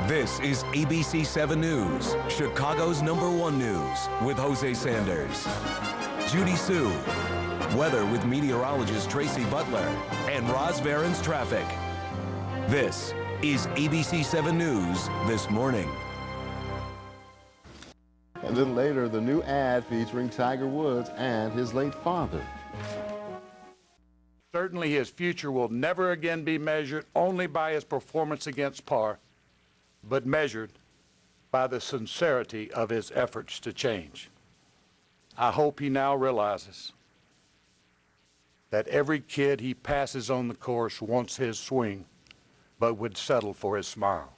This is ABC 7 News, Chicago's #1 news, with Jose Sanders, Judy Sue, weather with meteorologist Tracy Butler, and Roz Varen's traffic. This is ABC 7 News This Morning. And then later, the new ad featuring Tiger Woods and his late father. Certainly his future will never again be measured only by his performance against par, but measured by the sincerity of his efforts to change. I hope he now realizes that every kid he passes on the course wants his swing, but would settle for his smile.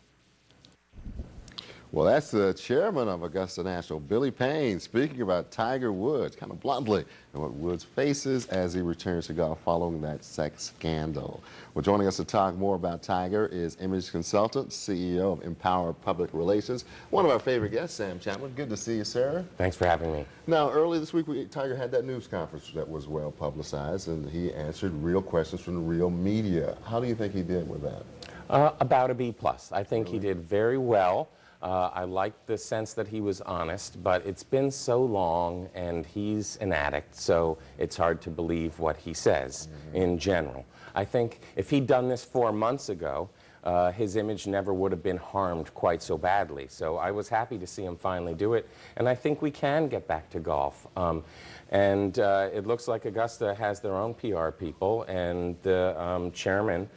Well, that's the chairman of Augusta National, Billy Payne, speaking about Tiger Woods, kind of bluntly, and what Woods faces as he returns to golf following that sex scandal. Well, joining us to talk more about Tiger is image consultant, CEO of Empower Public Relations, one of our favorite guests, Sam Chapman. Good to see you, sir. Thanks for having me. Now, earlier this week, Tiger had that news conference that was well publicized, and he answered real questions from the real media. How do you think he did with that? About a B+. I think he did very well. I liked the sense that he was honest, but it's been so long, and he's an addict, so it's hard to believe what he says in general. I think if he'd done this 4 months ago, his image never would have been harmed quite so badly. So I was happy to see him finally do it, and I think we can get back to golf. It looks like Augusta has their own PR people, and the chairman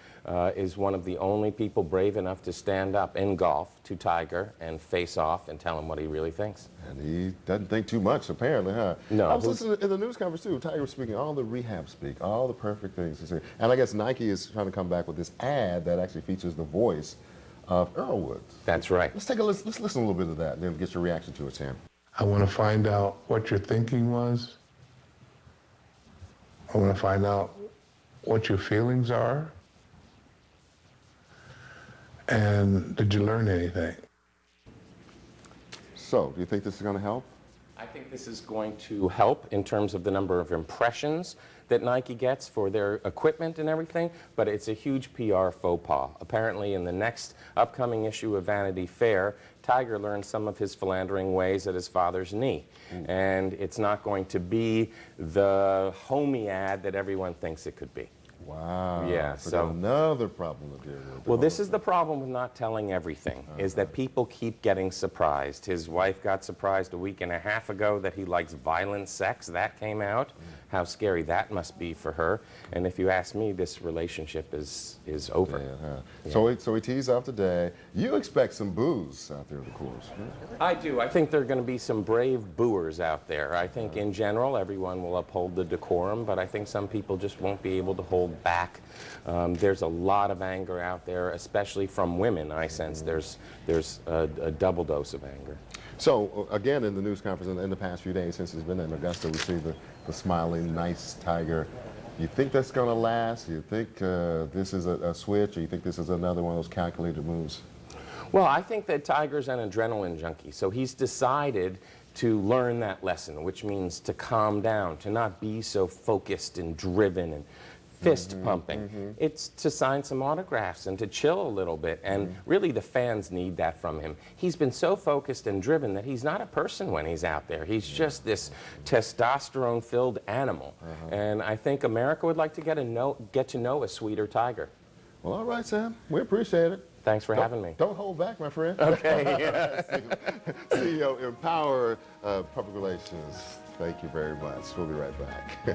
is one of the only people brave enough to stand up in golf to Tiger and face off and tell him what he really thinks. And he doesn't think too much, apparently, huh? No. I was listening in the news conference, too. Tiger was speaking all the rehab speak, all the perfect things to say. And I guess Nike is trying to come back with this ad that actually features the voice of Earl Woods. That's right. Let's listen a little bit of that and then get your reaction to it, Sam. I want to find out what your thinking was. I want to find out what your feelings are. And did you learn anything? So, do you think this is going to help? I think this is going to help in terms of the number of impressions that Nike gets for their equipment and everything, but it's a huge PR faux pas. Apparently, in the next upcoming issue of Vanity Fair, Tiger learned some of his philandering ways at his father's knee. And it's not going to be the homey ad that everyone thinks it could be. Wow. Yeah, so another problem to deal with. Well, this is the problem with not telling everything, is that people keep getting surprised. His wife got surprised a week and a half ago that he likes violent sex. That came out. How scary that must be for her. And if you ask me, this relationship is over. Yeah. So he tees off today. You expect some boos out there, of course. I do. I think there are going to be some brave booers out there. I think in general everyone will uphold the decorum, but I think some people just won't be able to hold back. There's a lot of anger out there, especially from women. I sense there's a double dose of anger. So, again, in the news conference in the past few days since he's been in Augusta, we see the smiling, nice Tiger. You think that's going to last? You think this is a switch, or you think this is another one of those calculated moves? Well, I think that Tiger's an adrenaline junkie, so he's decided to learn that lesson, which means to calm down, to not be so focused and driven and fist pumping. It's to sign some autographs and to chill a little bit, and really the fans need that from him. He's been so focused and driven that he's not a person when he's out there. He's just this testosterone-filled animal, and I think America would like to get to know a sweeter Tiger. Well, all right, Sam. We appreciate it. Thanks for having me. Don't hold back, my friend. Okay. Yeah. CEO, Empower Public Relations. Thank you very much. We'll be right back.